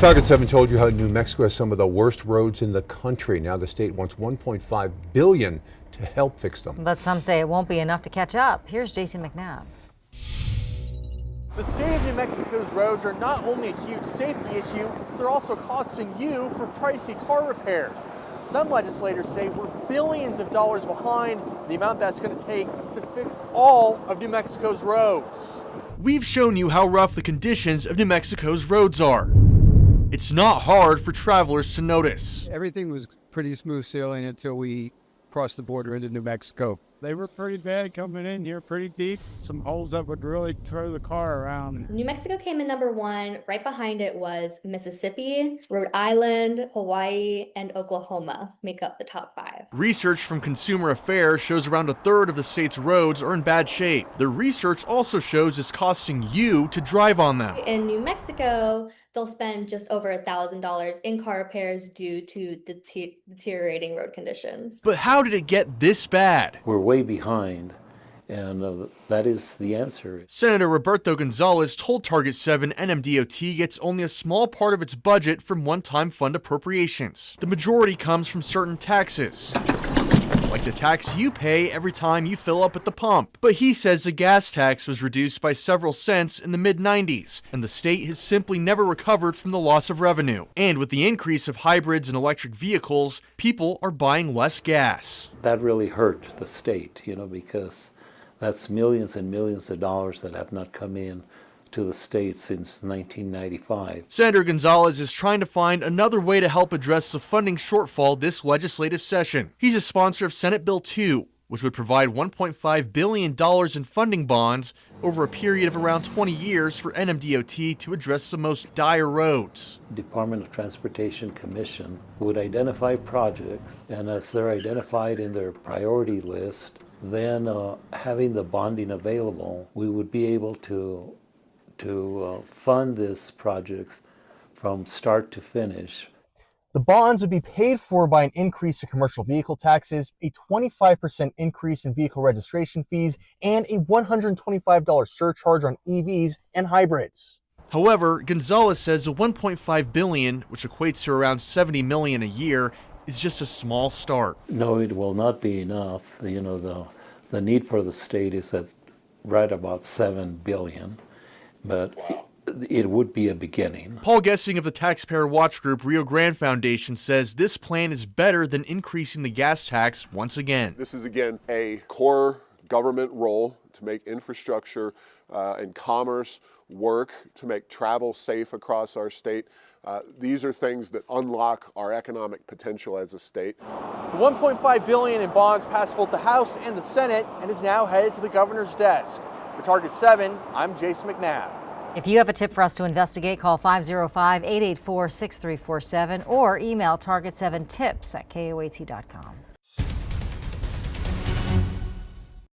Target 7 told you how New Mexico has some of the worst roads in the country. Now the state wants $1.5 billion to help fix them. But some say it won't be enough to catch up. Here's Jason McNabb. The state of New Mexico's roads are not only a huge safety issue, they're also costing you for pricey car repairs. Some legislators say we're billions of dollars behind the amount that's going to take to fix all of New Mexico's roads. We've shown you how rough the conditions of New Mexico's roads are. It's not hard for travelers to notice. Everything was pretty smooth sailing until we crossed the border into New Mexico. They were pretty bad coming in here, pretty deep. Some holes that would really throw the car around. New Mexico came in number 1. Right behind it was Mississippi, Rhode Island, Hawaii, and Oklahoma make up the top 5. Research from Consumer Affairs shows around a third of the state's roads are in bad shape. The research also shows it's costing you to drive on them. In New Mexico, they'll spend just over $1,000 in car repairs due to the deteriorating road conditions. But how did it get this bad? We're way behind, and that is the answer. Senator Roberto Gonzalez told Target 7 NMDOT gets only a small part of its budget from one-time fund appropriations. The majority comes from certain taxes, like the tax you pay every time you fill up at the pump. But he says the gas tax was reduced by several cents in the mid-90s, and the state has simply never recovered from the loss of revenue. And with the increase of hybrids and electric vehicles, people are buying less gas. That really hurt the state, because that's millions and millions of dollars that have not come in to the state since 1995. Senator Gonzalez is trying to find another way to help address the funding shortfall this legislative session. He's a sponsor of Senate Bill 2, which would provide $1.5 billion in funding bonds over a period of around 20 years for NMDOT to address the most dire roads. Department of Transportation Commission would identify projects, and as they're identified in their priority list, then having the bonding available, we would be able to fund these projects from start to finish. The bonds would be paid for by an increase in commercial vehicle taxes, a 25% increase in vehicle registration fees, and a $125 surcharge on EVs and hybrids. However, Gonzalez says the $1.5 billion, which equates to around $70 million a year, is just a small start. No, it will not be enough. The need for the state is at right about $7 billion. But it would be a beginning. Paul Gessing of the taxpayer watch group Rio Grande Foundation says this plan is better than increasing the gas tax once again. This is, again, a core government role to make infrastructure and commerce work, to make travel safe across our state. These are things that unlock our economic potential as a state. The $1.5 billion in bonds passed both the House and the Senate and is now headed to the governor's desk. For Target 7, I'm Jason McNabb. If you have a tip for us to investigate, call 505-884-6347 or email target7tips@koat.com.